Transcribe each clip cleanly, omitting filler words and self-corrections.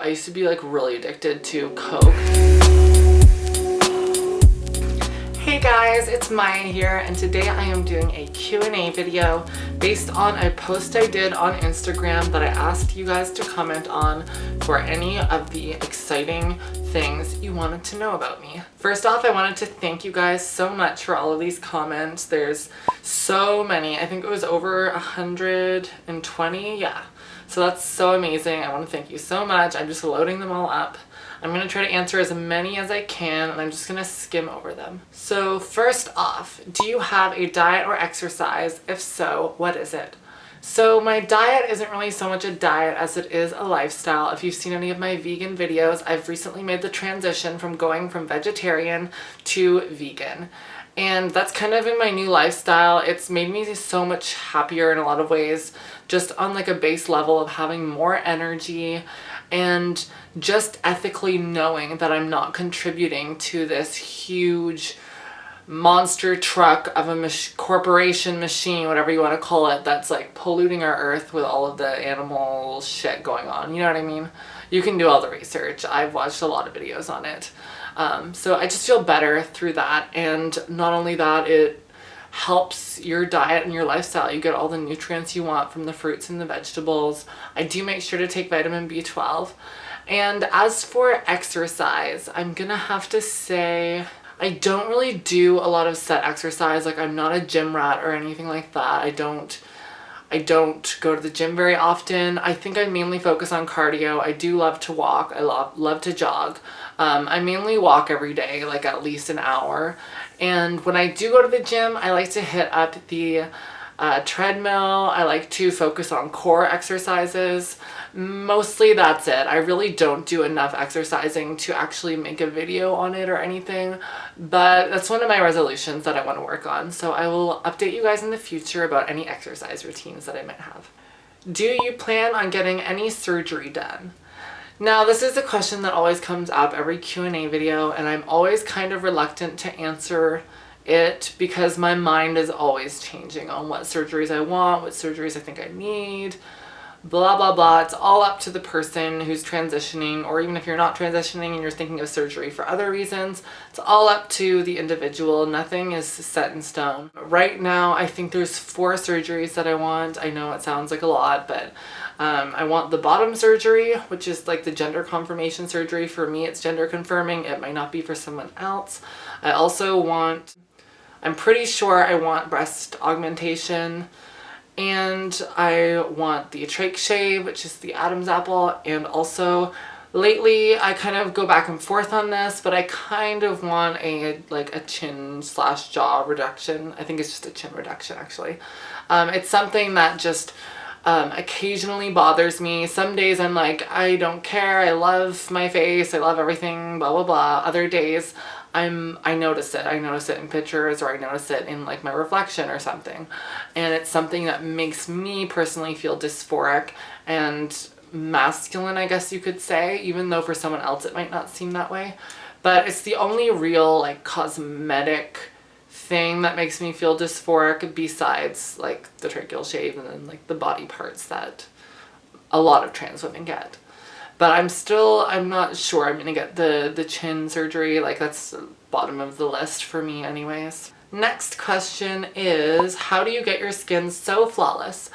I used to be like really addicted to Coke. Hey guys, it's Maya here, and today I am doing a Q&A video based on a post I did on Instagram that I asked you guys to comment on for any of the exciting things you wanted to know about me. First off, I wanted to thank you guys so much for all of these comments. There's so many. I think it was over 120, yeah. So that's so amazing. I want to thank you so much. I'm just loading them all up. I'm going to try to answer as many as I can, and I'm just going to skim over them. So first off, do you have a diet or exercise? If so, what is it? So my diet isn't really so much a diet as it is a lifestyle. If you've seen any of my vegan videos, I've recently made the transition from going from vegetarian to vegan. And that's kind of in my new lifestyle. It's made me so much happier in a lot of ways, just on like a base level of having more energy and just ethically knowing that I'm not contributing to this huge monster truck of a corporation machine, whatever you want to call it, that's like polluting our earth with all of the animal shit going on. You know what I mean? You can do all the research. I've watched a lot of videos on it. So I just feel better through that. And not only that, it helps your diet and your lifestyle. You get all the nutrients you want from the fruits and the vegetables. I do make sure to take vitamin B12. And as for exercise, I'm gonna have to say I don't really do a lot of set exercise. Like, I'm not a gym rat or anything like that. I don't go to the gym very often. I think I mainly focus on cardio. I do love to walk. I love to jog. I mainly walk every day, like at least an hour. And when I do go to the gym, I like to hit up the treadmill. I like to focus on core exercises. Mostly that's it. I really don't do enough exercising to actually make a video on it or anything, but that's one of my resolutions that I want to work on. So I will update you guys in the future about any exercise routines that I might have. Do you plan on getting any surgery done? Now, this is a question that always comes up every Q&A video, and I'm always kind of reluctant to answer it because my mind is always changing on what surgeries I want, what surgeries I think I need, blah, blah, blah. It's all up to the person who's transitioning, or even if you're not transitioning and you're thinking of surgery for other reasons, it's all up to the individual. Nothing is set in stone. Right now, I think there's 4 surgeries that I want. I know it sounds like a lot, but I want the bottom surgery, which is like the gender confirmation surgery. For me, it's gender confirming. It might not be for someone else. I also want, I'm pretty sure I want breast augmentation, and I want the trach shave, which is the Adam's apple. And also lately I kind of go back and forth on this, but I kind of want a chin / jaw reduction. I think it's just a chin reduction, actually. It's something that just occasionally bothers me. Some days I'm like, I don't care, I love my face, I love everything, blah blah blah. Other days I notice it. I notice it in pictures, or I notice it in like my reflection or something. And it's something that makes me personally feel dysphoric and masculine, I guess you could say, even though for someone else it might not seem that way. But it's the only real like cosmetic thing that makes me feel dysphoric, besides like the tracheal shave and then like the body parts that a lot of trans women get. But I'm not sure I'm gonna get the chin surgery. Like, that's the bottom of the list for me anyways. Next question is, how do you get your skin so flawless?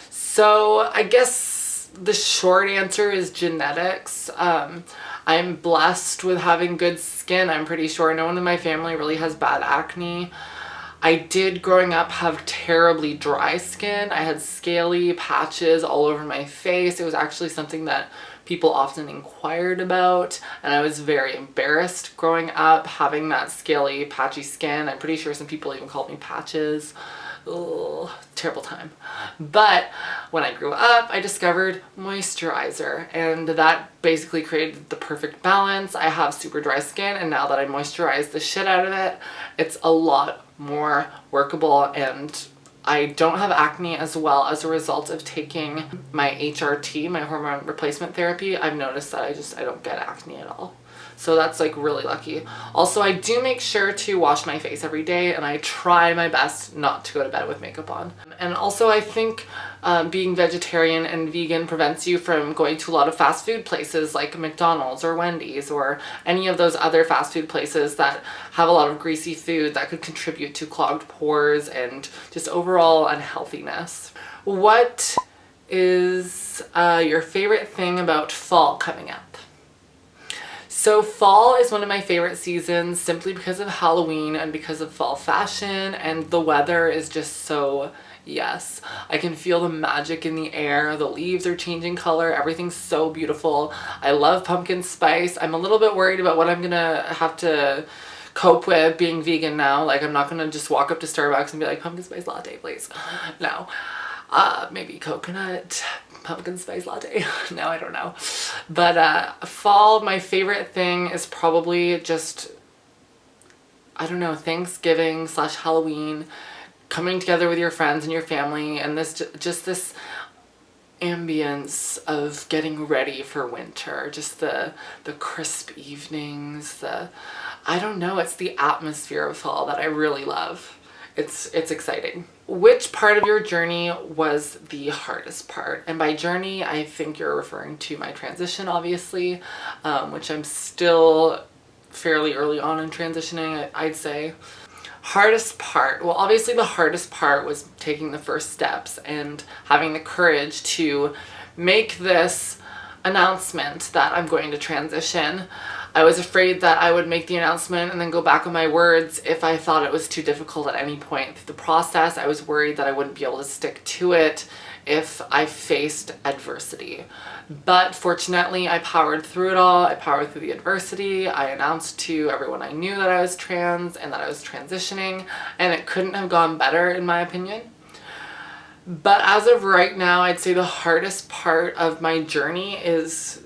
So I guess the short answer is genetics. I'm blessed with having good skin. I'm pretty sure no one in my family really has bad acne. I did, growing up, have terribly dry skin. I had scaly patches all over my face. It was actually something that people often inquired about, and I was very embarrassed growing up having that scaly, patchy skin. I'm pretty sure some people even called me patches. Ugh, terrible time. But when I grew up, I discovered moisturizer, and that basically created the perfect balance. I have super dry skin, and now that I moisturize the shit out of it, it's a lot more workable, and I don't have acne as well as a result of taking my HRT, my hormone replacement therapy. I've noticed that I don't get acne at all. So that's like really lucky. Also, I do make sure to wash my face every day, and I try my best not to go to bed with makeup on. And also I think being vegetarian and vegan prevents you from going to a lot of fast food places like McDonald's or Wendy's or any of those other fast food places that have a lot of greasy food that could contribute to clogged pores and just overall unhealthiness. What is your favorite thing about fall coming up? So fall is one of my favorite seasons simply because of Halloween and because of fall fashion, and the weather is just so yes. I can feel the magic in the air. The leaves are changing color. Everything's so beautiful. I love pumpkin spice. I'm a little bit worried about what I'm gonna have to cope with being vegan now. Like, I'm not gonna just walk up to Starbucks and be like, pumpkin spice latte, please. No. Maybe coconut pumpkin spice latte. No, I don't know. But fall, my favorite thing is probably just, I don't know, Thanksgiving / Halloween, coming together with your friends and your family, and this ambience of getting ready for winter. Just the crisp evenings, I don't know, it's the atmosphere of fall that I really love. It's exciting. Which part of your journey was the hardest part? And by journey, I think you're referring to my transition, obviously, which I'm still fairly early on in transitioning, I'd say. Hardest part? Well, obviously the hardest part was taking the first steps and having the courage to make this announcement that I'm going to transition. I was afraid that I would make the announcement and then go back on my words if I thought it was too difficult at any point through the process. I was worried that I wouldn't be able to stick to it if I faced adversity. But fortunately, I powered through it all. I powered through the adversity. I announced to everyone I knew that I was trans and that I was transitioning, and it couldn't have gone better in my opinion. But as of right now, I'd say the hardest part of my journey is,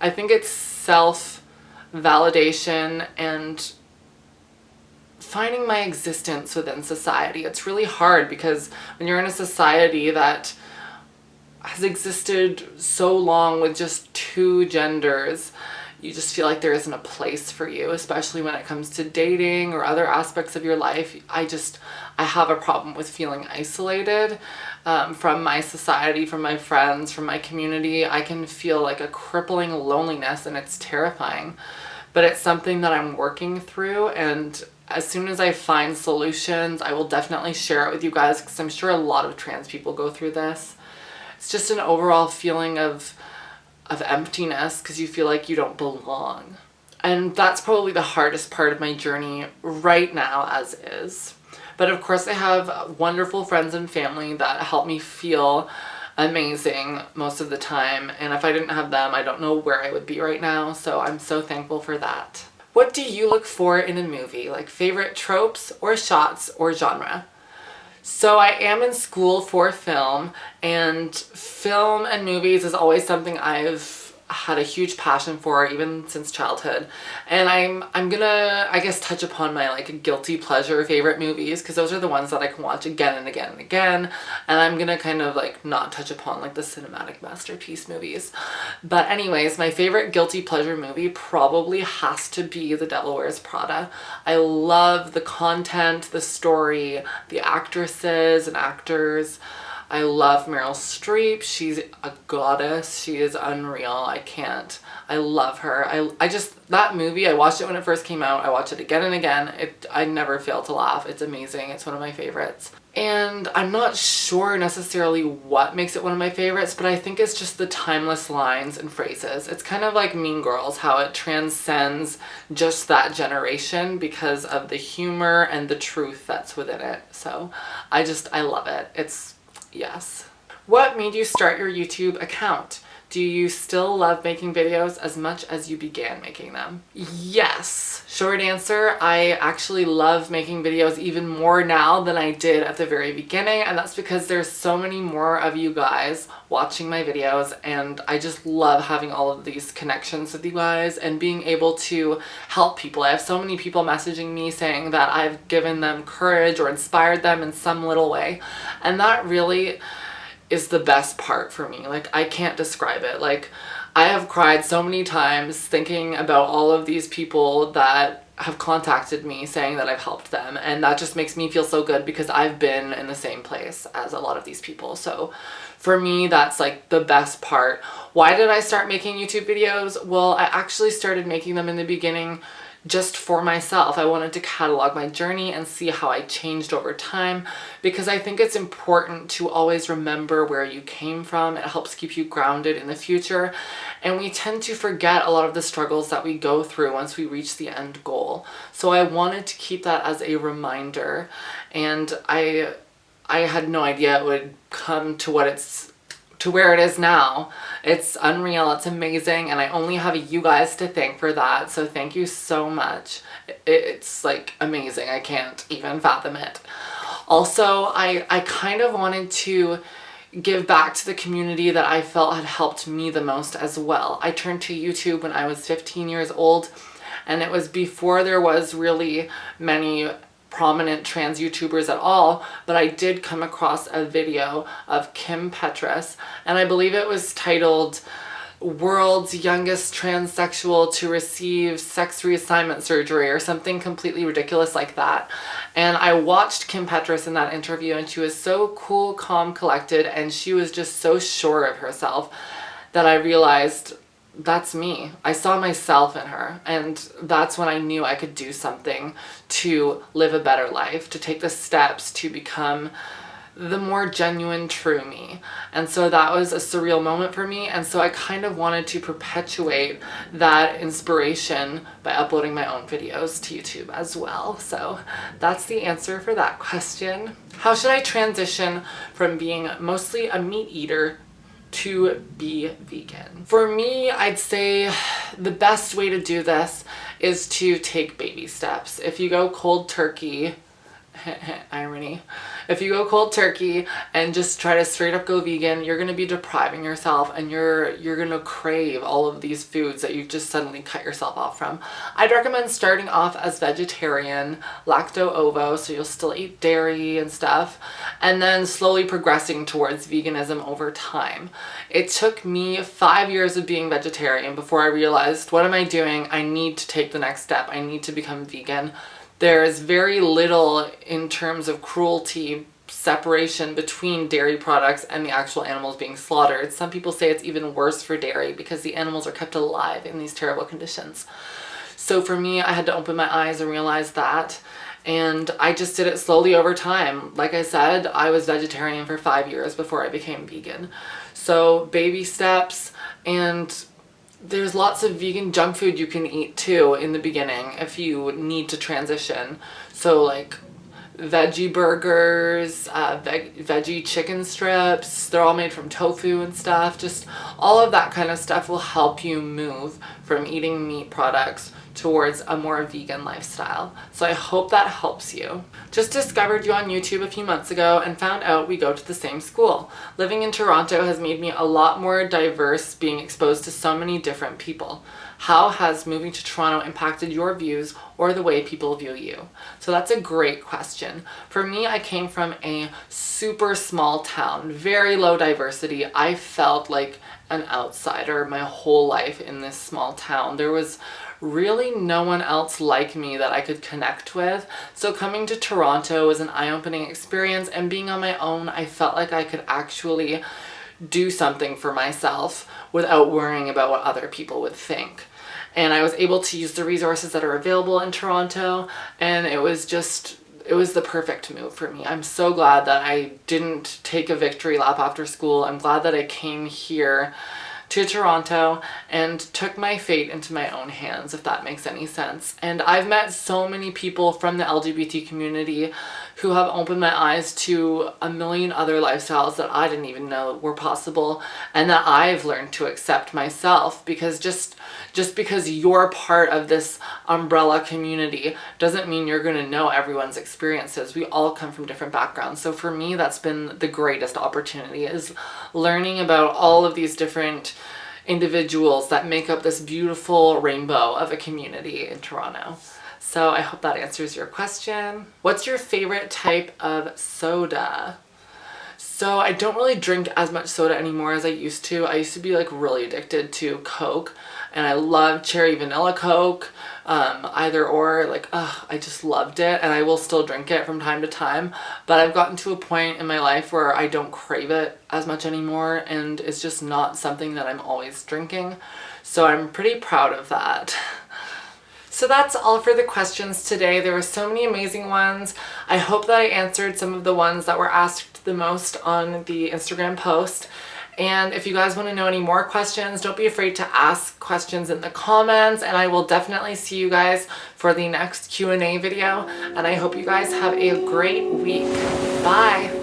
I think it's self-validation and finding my existence within society. It's really hard because when you're in a society that has existed so long with just two genders, you just feel like there isn't a place for you, especially when it comes to dating or other aspects of your life. I have a problem with feeling isolated from my society, from my friends, from my community. I can feel like a crippling loneliness, and it's terrifying. But it's something that I'm working through, and as soon as I find solutions, I will definitely share it with you guys, because I'm sure a lot of trans people go through this. It's just an overall feeling of emptiness because you feel like you don't belong. And that's probably the hardest part of my journey right now as is. But of course I have wonderful friends and family that help me feel amazing most of the time. And if I didn't have them, I don't know where I would be right now. So I'm so thankful for that. What do you look for in a movie? Like favorite tropes or shots or genre? So I am in school for film, and film and movies is always something I've had a huge passion for even since childhood. And I'm gonna, I guess, touch upon my like guilty pleasure favorite movies, because those are the ones that I can watch again and again and again. And I'm gonna kind of like not touch upon like the cinematic masterpiece movies. But anyways, my favorite guilty pleasure movie probably has to be The Devil Wears Prada. I love the content, the story, the actresses and actors. I love Meryl Streep. She's a goddess. She is unreal. I love her. I just, that movie, I watched it when it first came out. I watch it again and again. I never fail to laugh. It's amazing. It's one of my favorites. And I'm not sure necessarily what makes it one of my favorites, but I think it's just the timeless lines and phrases. It's kind of like Mean Girls, how it transcends just that generation because of the humor and the truth that's within it. So I love it. Yes. What made you start your YouTube account? Do you still love making videos as much as you began making them? Yes. Short answer, I actually love making videos even more now than I did at the very beginning, and that's because there's so many more of you guys watching my videos, and I just love having all of these connections with you guys and being able to help people. I have so many people messaging me saying that I've given them courage or inspired them in some little way, and that really is the best part for me. Like, I can't describe it. Like, I have cried so many times thinking about all of these people that have contacted me saying that I've helped them, and that just makes me feel so good because I've been in the same place as a lot of these people. So for me, that's like the best part. Why did I start making YouTube videos? Well, I actually started making them in the beginning just for myself. I wanted to catalog my journey and see how I changed over time, because I think it's important to always remember where you came from. It helps keep you grounded in the future, and we tend to forget a lot of the struggles that we go through once we reach the end goal. So I wanted to keep that as a reminder, and I had no idea it would come to where it is now. It's unreal, it's amazing, and I only have you guys to thank for that, so thank you so much. It's like amazing, I can't even fathom it. Also, I kind of wanted to give back to the community that I felt had helped me the most as well. I turned to YouTube when I was 15 years old, and it was before there was really many prominent trans YouTubers at all, but I did come across a video of Kim Petras, and I believe it was titled World's Youngest Transsexual to Receive Sex Reassignment Surgery or something completely ridiculous like that. And I watched Kim Petras in that interview, and she was so cool, calm, collected, and she was just so sure of herself that I realized that's me. I saw myself in her, and that's when I knew I could do something to live a better life, to take the steps to become the more genuine, true me. And so that was a surreal moment for me, and so I kind of wanted to perpetuate that inspiration by uploading my own videos to YouTube as well. So that's the answer for that question. How should I transition from being mostly a meat eater to be vegan? For me, I'd say the best way to do this is to take baby steps. If you go cold turkey, irony, if you go cold turkey and just try to straight up go vegan, you're going to be depriving yourself, and you're going to crave all of these foods that you just suddenly cut yourself off from. I'd recommend starting off as vegetarian, lacto-ovo, so you'll still eat dairy and stuff, and then slowly progressing towards veganism over time. It took me 5 years of being vegetarian before I realized, what am I doing? I need to take the next step. I need to become vegan. There's very little in terms of cruelty separation between dairy products and the actual animals being slaughtered. Some people say it's even worse for dairy because the animals are kept alive in these terrible conditions. So for me, I had to open my eyes and realize that, and I just did it slowly over time. Like I said, I was vegetarian for 5 years before I became vegan. So baby steps, and there's lots of vegan junk food you can eat too in the beginning if you need to transition. So like veggie burgers, veggie chicken strips, they're all made from tofu and stuff. Just all of that kind of stuff will help you move from eating meat products towards a more vegan lifestyle. So I hope that helps you. Just discovered you on YouTube a few months ago and found out we go to the same school. Living in Toronto has made me a lot more diverse, being exposed to so many different people. How has moving to Toronto impacted your views or the way people view you? So that's a great question. For me, I came from a super small town, very low diversity. I felt like an outsider my whole life in this small town. There was really no one else like me that I could connect with. So coming to Toronto was an eye-opening experience, and being on my own, I felt like I could actually do something for myself without worrying about what other people would think. And I was able to use the resources that are available in Toronto, and it was the perfect move for me. I'm so glad that I didn't take a victory lap after school. I'm glad that I came here to Toronto and took my fate into my own hands, if that makes any sense. And I've met so many people from the LGBT community who have opened my eyes to a million other lifestyles that I didn't even know were possible, and that I've learned to accept myself, because just because you're part of this umbrella community doesn't mean you're going to know everyone's experiences. We all come from different backgrounds. So for me, that's been the greatest opportunity, is learning about all of these different individuals that make up this beautiful rainbow of a community in Toronto. So I hope that answers your question. What's your favorite type of soda? So I don't really drink as much soda anymore as I used to. I used to be like really addicted to Coke, and I love cherry vanilla Coke, either or, like, I just loved it, and I will still drink it from time to time, but I've gotten to a point in my life where I don't crave it as much anymore, and it's just not something that I'm always drinking, so I'm pretty proud of that. So that's all for the questions today. There were so many amazing ones. I hope that I answered some of the ones that were asked the most on the Instagram post. And if you guys want to know any more questions, don't be afraid to ask questions in the comments, and I will definitely see you guys for the next Q&A video. And I hope you guys have a great week. Bye.